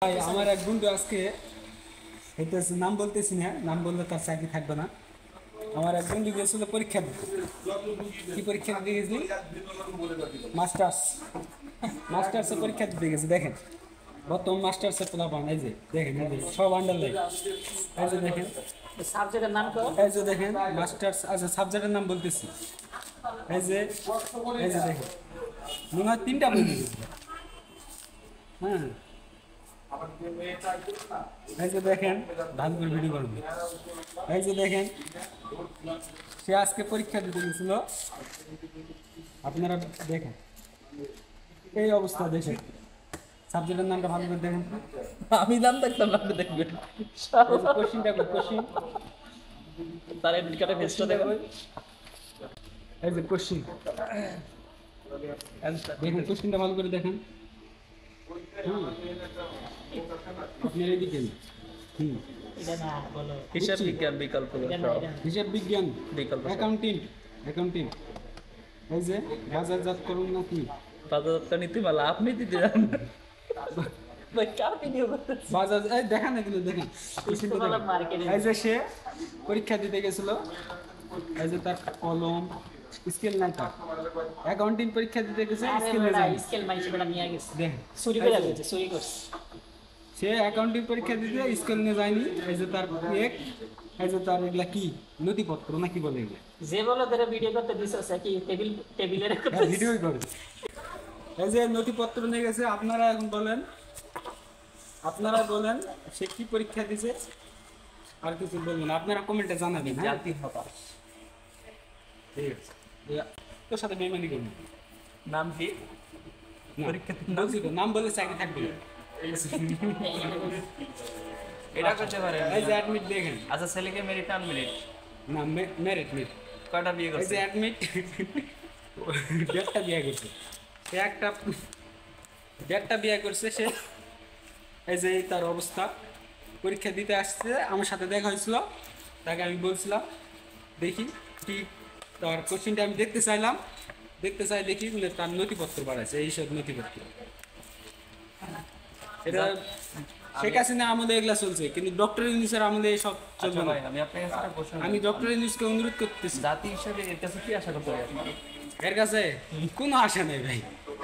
ভাই আমার এক বন্ধু আজকে হইতেছে, নাম বলতেছি না, নাম বললে তার চাকরি থাকবে না। আমার এক বন্ধু গেছিল পরীক্ষা দিতে। কি পরীক্ষা দিতে গেছিলি? মাস্টার্স। মাস্টার্সের পরীক্ষা দিতে গেছে। দেখেন বর্তমান মাস্টার্সের পোলাপান, এই যে দেখেন, এই যে সব আন্ডারলাইন, এই যে দেখেন সাবজেক্টের নাম তো এই যে দেখেন মাস্টার্স। আচ্ছা, সাবজেক্টের নাম বলতেছি। এই যে দেখেন, মনে হয় 3টা বই গেছে। হ্যাঁ, এই যে দেখেন, ভালো করে ভিডিও করবেন। এই যে দেখেন, সে আজকে পরীক্ষা দিতে গেছিল। আপনারা দেখেন এই অবস্থা, দেখেন সাবজেক্টের নামটা ভালো করে দেখেন। আমি নাম দেখতাম না, আপনি দেখবেন কোশ্চিনটা কোশ্চিন, তার এডমিট কার্ডে ফেসটা দেখবেন। এই যে কোশ্চিন, দেখেন কোশ্চিনটা ভালো করে দেখেন। আপনার এদিকে এটা না বলো, হিসাব বিজ্ঞান বিকল্প হিসাব বিজ্ঞান, বিকল্প অ্যাকাউন্টিং। এই যে বাজারজাতকরণ নাকি বাজারজাত নীতিমালা আপনি দিতে যান। ভাই কার ভিডিও করতেছ? বাজার, এই দেখেন এগুলো দেখেন। নীতিমালা মার্কেটে এই যে সে পরীক্ষা দিতে গেছিল, এই যে তার কলম, স্কেল নাই তার। অ্যাকাউন্টিং পরীক্ষা দিতে গেছে, স্কেল নাই। স্কেল মাইছে বড় নিয়ে গেছে, দেখেন চুরি করে গেছে, চুরি করছে। সে অ্যাকাউন্টিং পরীক্ষা দিতে স্কেল নিয়ে যায়নি। এই যে তার এক, এই যে তার এগুলা কি নথিপত্র নাকি বলে এগুলো, যে বলো ধরে ভিডিও করতে দিছস কি টেবিলের করতে ভিডিওই করে। এই যে নথিপত্র নিয়ে গেছে। আপনারা এখন বলেন, আপনারা বলেন সে কি পরীক্ষা দিছে, আর কিছু বলবেন আপনারা কমেন্টে জানাবেন। হ্যাঁ, জাতি হতাশ। ঠিক আছে, তোর সাথে বেমানি করবো নাম কি? না, পরীক্ষার্থীর নাম? বলছি তো, নাম বলে চাকরি থাকবে না। এটা করতে পারে। এই যে অ্যাডমিট দেখেন, আচ্ছা, ছেলেকে মেরিট আনমেরিট না মেরিট মিট, কয়টা বিয়ে এই করছে? যে অ্যাডমিট 1টা বিয়ে করছে সে, 1টা বিয়ে করছে সে। এই যে তার অবস্থা, পরীক্ষা দিতে আসছে, আমার সাথে দেখা হয়েছিল। তাকে আমি বলছিলাম দেখি কি তার কোশ্চিনটা আমি দেখতে চাই দেখি তার নথিপত্র বাড়াইছে, এইসব নথিপত্র। এটা শেখ হাসিনা আমলে এগুলা চলছে, কিন্তু ডক্টর ইউনূসের আমলে এইসব আচ্ছা চলবে না। ভাই, আমি আপনার কাছে একটা প্রশ্ন আমি করি। ডক্টর ইউনূসকে অনুরোধ করতেছি, জাতি হিসেবে এর কাছে কি আশা করতে পারি আপনি? এর কাছে কোনো আশা নেই ভাই।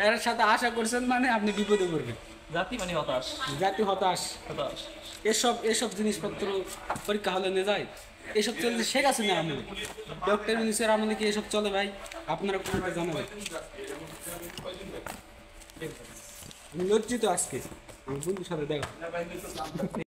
এর সাথে আশা করছেন মানে আপনি বিপদে পড়বেন। জাতি মানে হতাশ। জাতি হতাশ। হতাশ। এসব জিনিসপত্র পরীক্ষা হলে নিয়ে যায়, এসব চলছে শেখ হাসিনা আমলে। ডক্টর ইউনূসের আমলে কি এসব চলে ভাই? আপনারা কোনটা জানাবেন। আমি লজ্জিত আজকে আমার বন্ধুর সাথে দেখা।